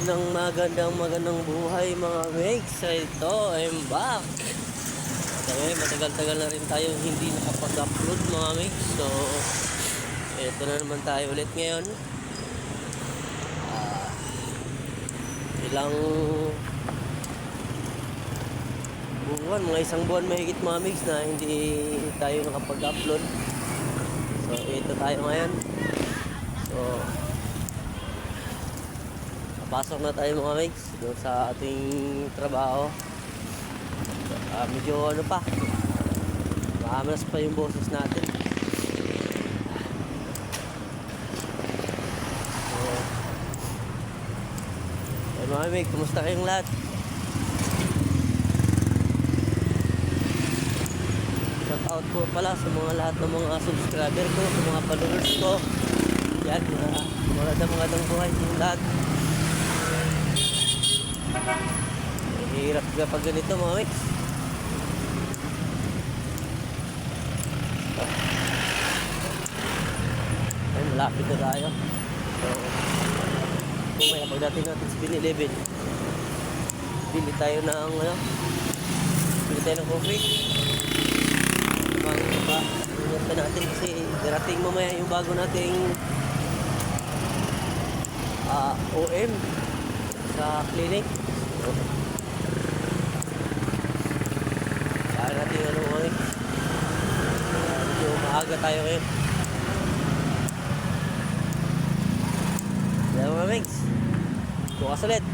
Magandang buhay mga mates. Ito, I'm back. Ngayon, matagal-tagal na rin tayo hindi nakapag-upload mga mates. So, ito na naman tayo ulit ngayon. Ilang buwan, mga isang buwan mahigit mga mates na hindi tayo nakapag-upload. So, ito tayo ngayon. So, pasok na tayo mga mates doon sa ating trabaho. Medyo ano pa, maamalas pa yung boses natin. So, mga mates, kumusta kayong lahat? Shout out po pala sa mga lahat ng mga subscriber ko, sa mga followers ko. Yan, magandang buhay yung lahat. Hirap kapag ganito mga mates. Ay, malapit na tayo. So, kumaya pagdating natin sa 7-Eleven, bili tayo ng coffee. Ingat natin kasi darating mamaya yung bago nating OM sa clinic. So, kaya natin medyo maaga tayo ngayon. Kaya mga mates, bukas ulit.